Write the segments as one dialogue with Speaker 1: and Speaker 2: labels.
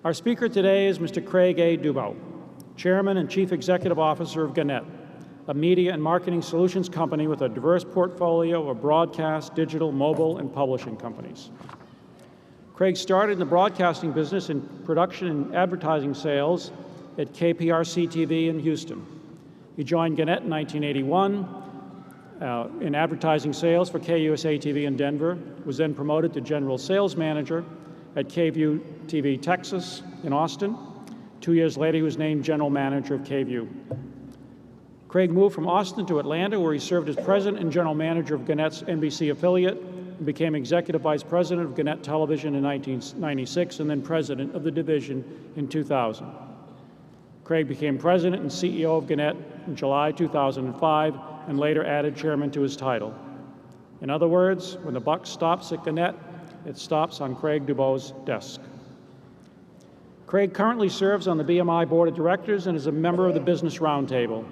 Speaker 1: Our speaker today is Mr. Craig A. Dubow, Chairman and Chief Executive Officer of Gannett, a media and marketing solutions company with a diverse portfolio of broadcast, digital, mobile, and publishing companies. Craig started in the broadcasting business in production and advertising sales at KPRC-TV in Houston. He joined Gannett in 1981 in advertising sales for KUSA-TV in Denver, was then promoted to General Sales Manager at KView-TV Texas in Austin. 2 years later, he was named General Manager of KView. Craig moved from Austin to Atlanta, where he served as President and General Manager of Gannett's NBC affiliate, and became Executive Vice President of Gannett Television in 1996, and then President of the division in 2000. Craig became President and CEO of Gannett in July 2005, and later added Chairman to his title. In other words, when the buck stops at Gannett, it stops on Craig Dubow's desk. Craig currently serves on the BMI Board of Directors and is a member of the Business Roundtable.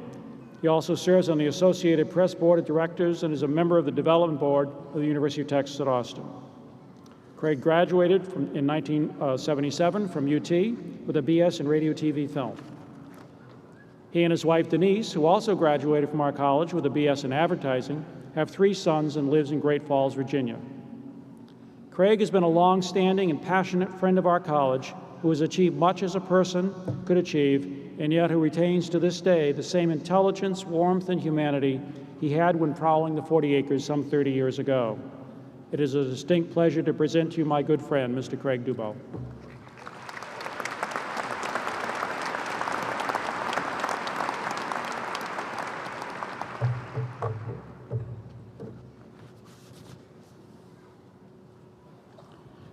Speaker 1: He also serves on the Associated Press Board of Directors and is a member of the Development Board of the University of Texas at Austin. Craig graduated in 1977 from UT with a BS in Radio, TV, Film. He and his wife Denise, who also graduated from our college with a BS in advertising, have 3 sons and lives in Great Falls, Virginia. Craig has been a long-standing and passionate friend of our college who has achieved much as a person could achieve, and yet who retains to this day the same intelligence, warmth, and humanity he had when prowling the 40 acres some 30 years ago. It is a distinct pleasure to present to you my good friend, Mr. Craig Dubow.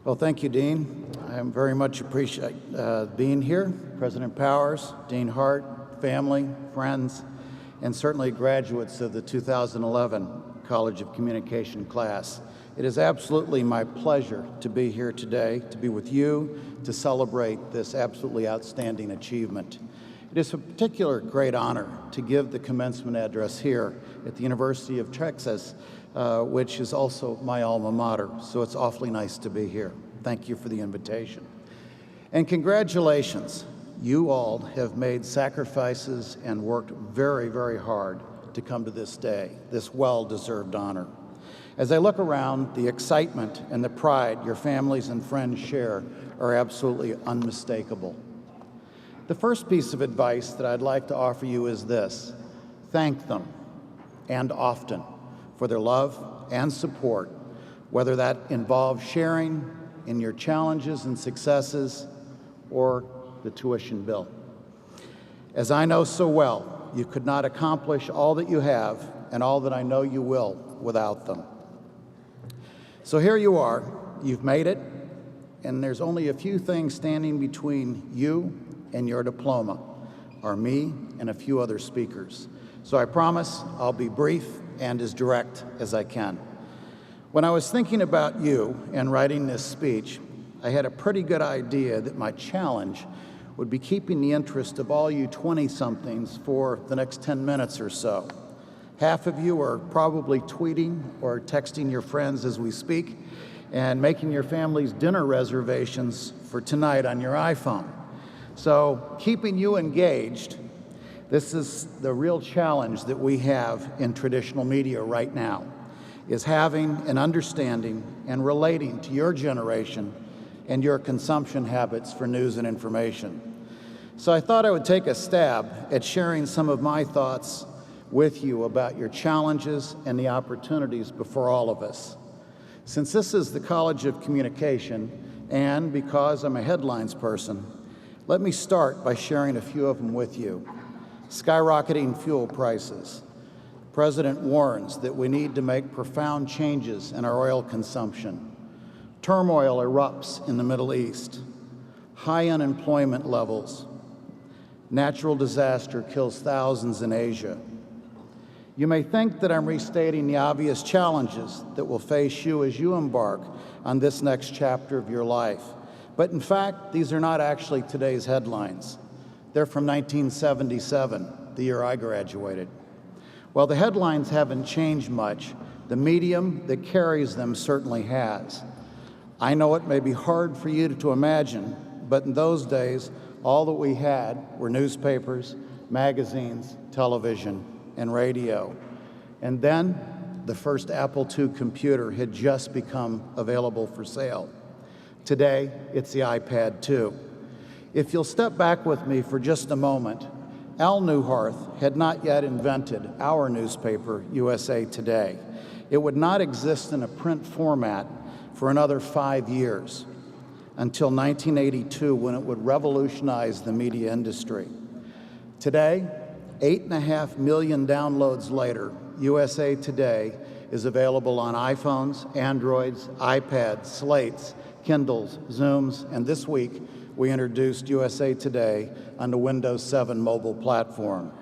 Speaker 2: Well, thank you, Dean. I very much appreciate being here. President Powers, Dean Hart, family, friends, and certainly graduates of the 2011 College of Communication class. It is absolutely my pleasure to be here today, to be with you, to celebrate this absolutely outstanding achievement. It is a particular great honor to give the commencement address here at the University of Texas, which is also my alma mater, so it's awfully nice to be here. Thank you for the invitation. And congratulations, you all have made sacrifices and worked very, very hard to come to this day, this well-deserved honor. As I look around, the excitement and the pride your families and friends share are absolutely unmistakable. The first piece of advice that I'd like to offer you is this: thank them, and often, for their love and support, whether that involves sharing in your challenges and successes or the tuition bill. As I know so well, you could not accomplish all that you have and all that I know you will without them. So here you are, you've made it, and there's only a few things standing between you and your diploma, are me and a few other speakers. So I promise I'll be brief and as direct as I can. When I was thinking about you and writing this speech, I had a pretty good idea that my challenge would be keeping the interest of all you 20-somethings for the next 10 minutes or so. Half of you are probably tweeting or texting your friends as we speak and making your family's dinner reservations for tonight on your iPhone. So keeping you engaged, this is the real challenge that we have in traditional media right now, is having an understanding and relating to your generation and your consumption habits for news and information. So I thought I would take a stab at sharing some of my thoughts with you about your challenges and the opportunities before all of us. Since this is the College of Communication, and because I'm a headlines person, let me start by sharing a few of them with you. Skyrocketing fuel prices. The President warns that we need to make profound changes in our oil consumption. Turmoil erupts in the Middle East. High unemployment levels. Natural disaster kills thousands in Asia. You may think that I'm restating the obvious challenges that will face you as you embark on this next chapter of your life. But in fact, these are not actually today's headlines. They're from 1977, the year I graduated. While the headlines haven't changed much, the medium that carries them certainly has. I know it may be hard for you to imagine But in those days, all that we had were newspapers, magazines, television, and radio. And then the first Apple II computer had just become available for sale. Today, it's the iPad II. If you'll step back with me for just a moment, Al Newharth had not yet invented our newspaper, USA Today. It would not exist in a print format for another 5 years, until 1982, when it would revolutionize the media industry. Today, 8.5 million downloads later, USA Today is available on iPhones, Androids, iPads, slates, Kindles, Zooms, and this week we introduced USA Today on the Windows 7 mobile platform.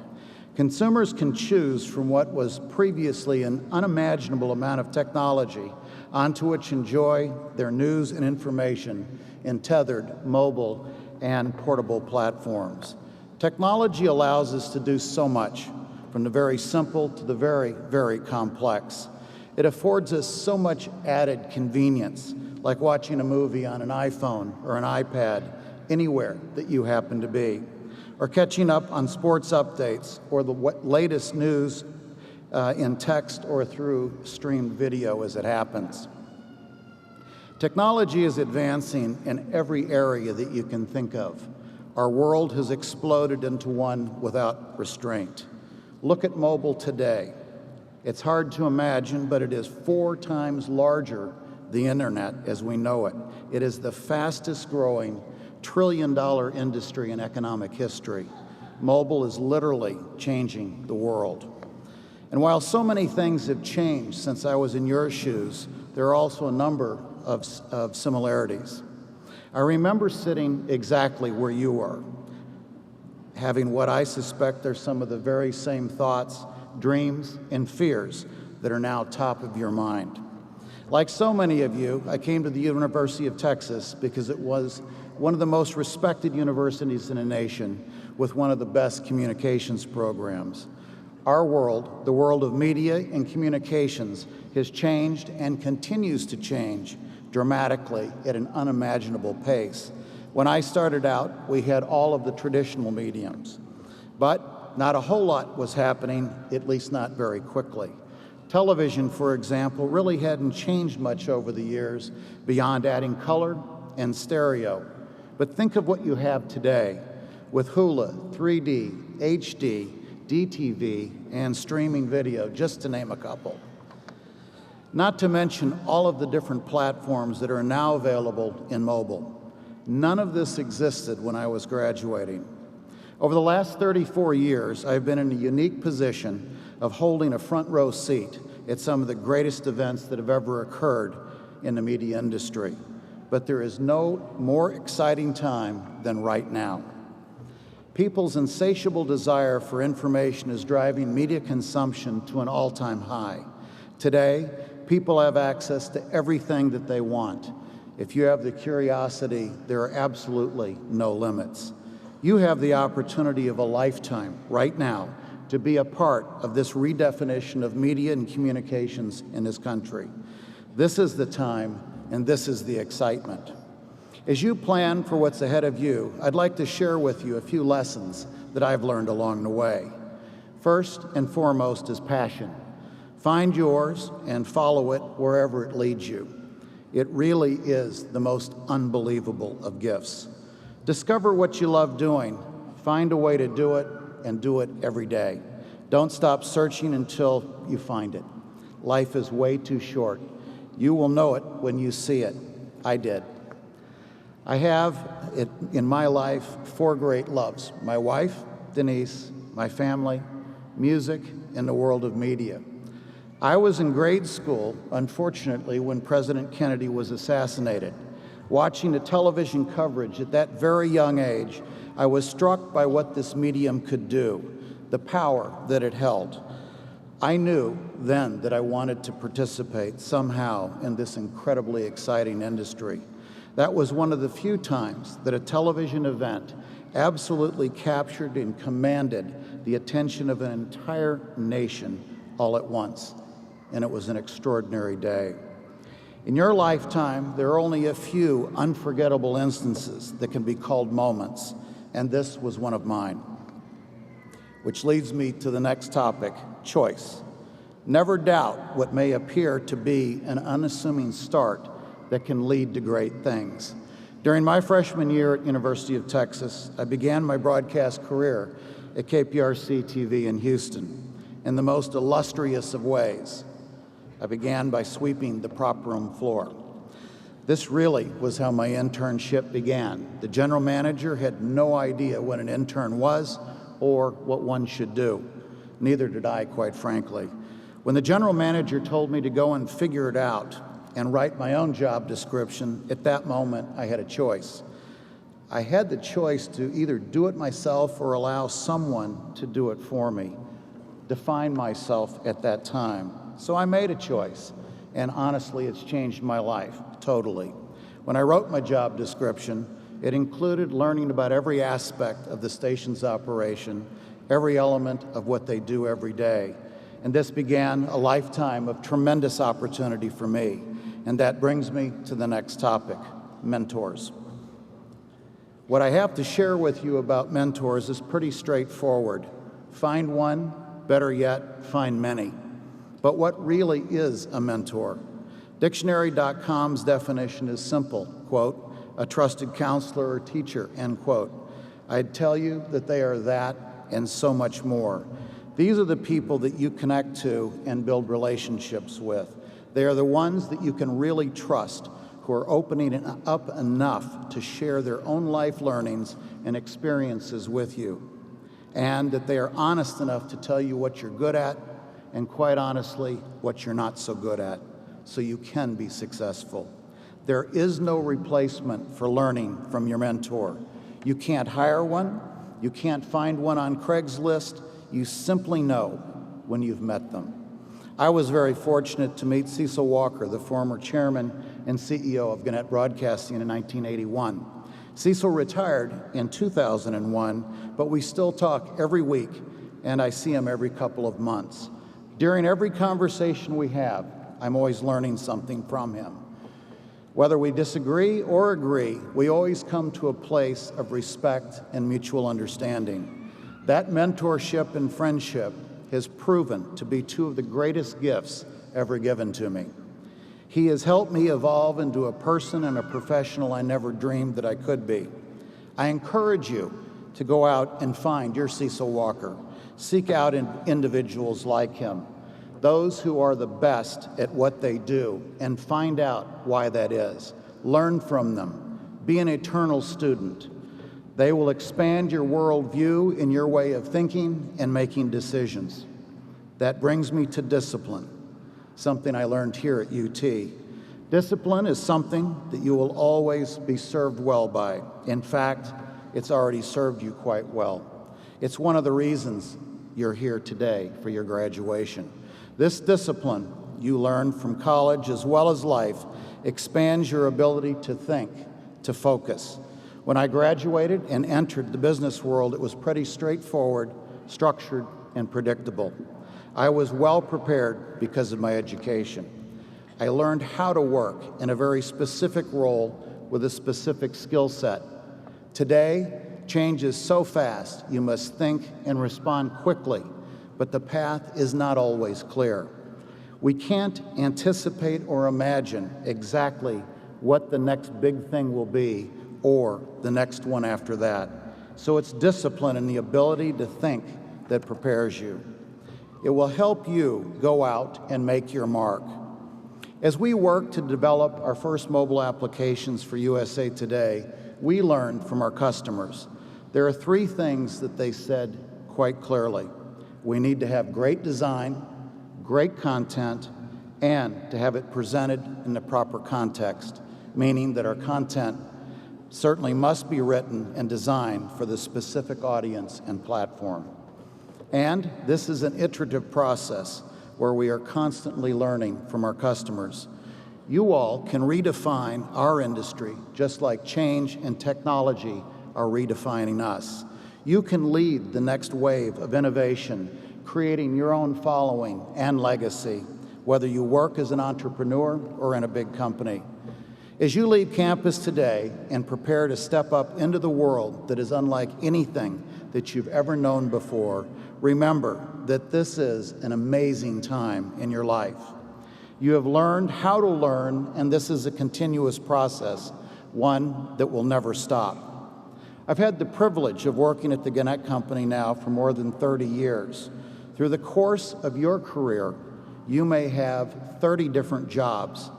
Speaker 2: Consumers can choose from what was previously an unimaginable amount of technology onto which enjoy their news and information in tethered, mobile, and portable platforms. Technology allows us to do so much, from the very simple to the very, very complex. It affords us so much added convenience, like watching a movie on an iPhone or an iPad anywhere that you happen to be, or catching up on sports updates or the latest news in text or through streamed video as it happens. Technology is advancing in every area that you can think of. Our world has exploded into one without restraint. Look at mobile today. It's hard to imagine, but it is 4 times larger than the internet as we know it. It is the fastest growing trillion-dollar industry in economic history. Mobile is literally changing the world. And while so many things have changed since I was in your shoes, there are also a number of similarities. I remember sitting exactly where you are, having what I suspect are some of the very same thoughts, dreams, and fears that are now top of your mind. Like so many of you, I came to the University of Texas because it was one of the most respected universities in the nation with one of the best communications programs. Our world, the world of media and communications, has changed and continues to change dramatically at an unimaginable pace. When I started out, we had all of the traditional mediums, but not a whole lot was happening, at least not very quickly. Television, for example, really hadn't changed much over the years beyond adding color and stereo. But think of what you have today with Hula, 3D, HD, DTV, and streaming video, just to name a couple. Not to mention all of the different platforms that are now available in mobile. None of this existed when I was graduating. Over the last 34 years, I've been in a unique position of holding a front row seat at some of the greatest events that have ever occurred in the media industry. But there is no more exciting time than right now. People's insatiable desire for information is driving media consumption to an all-time high. Today, people have access to everything that they want. If you have the curiosity, there are absolutely no limits. You have the opportunity of a lifetime right now to be a part of this redefinition of media and communications in this country. This is the time, and this is the excitement. As you plan for what's ahead of you, I'd like to share with you a few lessons that I've learned along the way. First and foremost is passion. Find yours and follow it wherever it leads you. It really is the most unbelievable of gifts. Discover what you love doing, find a way to do it, and do it every day. Don't stop searching until you find it. Life is way too short. You will know it when you see it. I did. I have, in my life, 4 great loves: my wife, Denise, my family, music, and the world of media. I was in grade school, unfortunately, when President Kennedy was assassinated. Watching the television coverage at that very young age, I was struck by what this medium could do, the power that it held. I knew then that I wanted to participate somehow in this incredibly exciting industry. That was one of the few times that a television event absolutely captured and commanded the attention of an entire nation all at once, and it was an extraordinary day. In your lifetime, there are only a few unforgettable instances that can be called moments, and this was one of mine. Which leads me to the next topic, choice. Never doubt what may appear to be an unassuming start that can lead to great things. During my freshman year at University of Texas, I began my broadcast career at KPRC-TV in Houston in the most illustrious of ways. I began by sweeping the prop room floor. This really was how my internship began. The general manager had no idea what an intern was or what one should do. Neither did I, quite frankly. When the general manager told me to go and figure it out and write my own job description, at that moment I had a choice. I had the choice to either do it myself or allow someone to do it for me, define myself at that time. So I made a choice, and honestly, it's changed my life totally. When I wrote my job description, it included learning about every aspect of the station's operation, every element of what they do every day. And this began a lifetime of tremendous opportunity for me. And that brings me to the next topic, mentors. What I have to share with you about mentors is pretty straightforward. Find one, better yet, find many. But what really is a mentor? Dictionary.com's definition is simple, quote, a trusted counselor or teacher, end quote. I'd tell you that they are that and so much more. These are the people that you connect to and build relationships with. They are the ones that you can really trust, who are opening up enough to share their own life learnings and experiences with you, and that they are honest enough to tell you what you're good at and, quite honestly, what you're not so good at, so you can be successful. There is no replacement for learning from your mentor. You can't hire one. You can't find one on Craigslist. You simply know when you've met them. I was very fortunate to meet Cecil Walker, the former chairman and CEO of Gannett Broadcasting in 1981. Cecil retired in 2001, but we still talk every week, and I see him every couple of months. During every conversation we have, I'm always learning something from him. Whether we disagree or agree, we always come to a place of respect and mutual understanding. That mentorship and friendship has proven to be two of the greatest gifts ever given to me. He has helped me evolve into a person and a professional I never dreamed that I could be. I encourage you to go out and find your Cecil Walker. Seek out individuals like him, those who are the best at what they do, and find out why that is. Learn from them. Be an eternal student. They will expand your worldview in your way of thinking and making decisions. That brings me to discipline, something I learned here at UT. Discipline is something that you will always be served well by. In fact, it's already served you quite well. It's one of the reasons you're here today for your graduation. This discipline you learn from college as well as life expands your ability to think, to focus. When I graduated and entered the business world, it was pretty straightforward, structured, and predictable. I was well prepared because of my education. I learned how to work in a very specific role with a specific skill set. Today, change is so fast, you must think and respond quickly, but the path is not always clear. We can't anticipate or imagine exactly what the next big thing will be or the next one after that. So it's discipline and the ability to think that prepares you. It will help you go out and make your mark. As we work to develop our first mobile applications for USA Today, we learned from our customers. There are three things that they said quite clearly. We need to have great design, great content, and to have it presented in the proper context, meaning that our content certainly must be written and designed for the specific audience and platform. And this is an iterative process where we are constantly learning from our customers. You all can redefine our industry just like change and technology are redefining us. You can lead the next wave of innovation, creating your own following and legacy whether you work as an entrepreneur or in a big company. As you leave campus today and prepare to step up into the world that is unlike anything that you've ever known before, remember that this is an amazing time in your life. You have learned how to learn, and this is a continuous process, one that will never stop. I've had the privilege of working at the Gannett Company now for more than 30 years. Through the course of your career, you may have 30 different jobs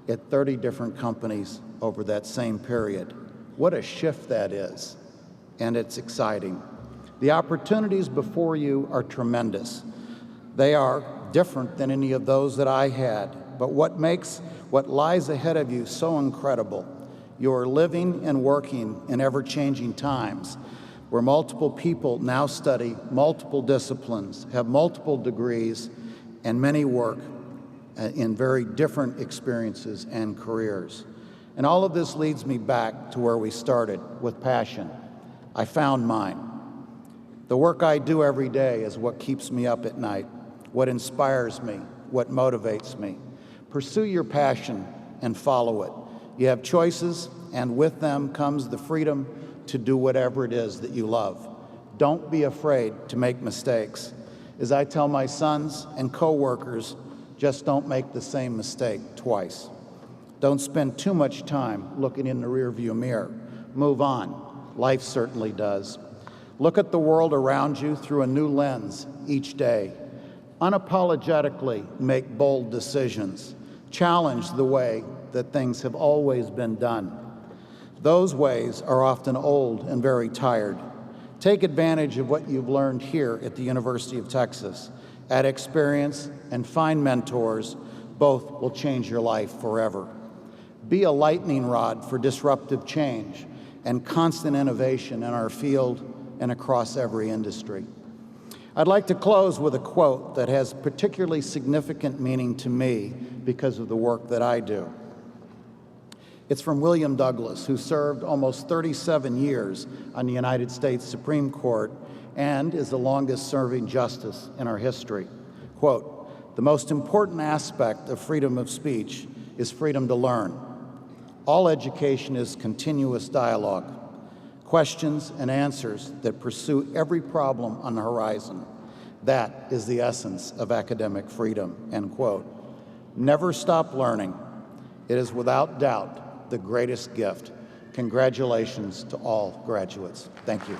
Speaker 2: at 30 different companies over that same period. What a shift that is, and it's exciting. The opportunities before you are tremendous. They are different than any of those that I had, but what makes what lies ahead of you so incredible? You are living and working in ever-changing times where multiple people now study multiple disciplines, have multiple degrees, and many work in very different experiences and careers. And all of this leads me back to where we started, with passion. I found mine. The work I do every day is what keeps me up at night, what inspires me, what motivates me. Pursue your passion and follow it. You have choices, and with them comes the freedom to do whatever it is that you love. Don't be afraid to make mistakes. As I tell my sons and coworkers, just don't make the same mistake twice. Don't spend too much time looking in the rearview mirror. Move on. Life certainly does. Look at the world around you through a new lens each day. Unapologetically make bold decisions. Challenge the way that things have always been done. Those ways are often old and very tired. Take advantage of what you've learned here at the University of Texas. Add experience and find mentors. Both will change your life forever. Be a lightning rod for disruptive change and constant innovation in our field and across every industry. I'd like to close with a quote that has particularly significant meaning to me because of the work that I do. It's from William Douglas, who served almost 37 years on the United States Supreme Court and is the longest-serving justice in our history. Quote, "The most important aspect of freedom of speech is freedom to learn. All education is continuous dialogue, questions and answers that pursue every problem on the horizon. That is the essence of academic freedom," end quote. Never stop learning. It is without doubt the greatest gift. Congratulations to all graduates. Thank you.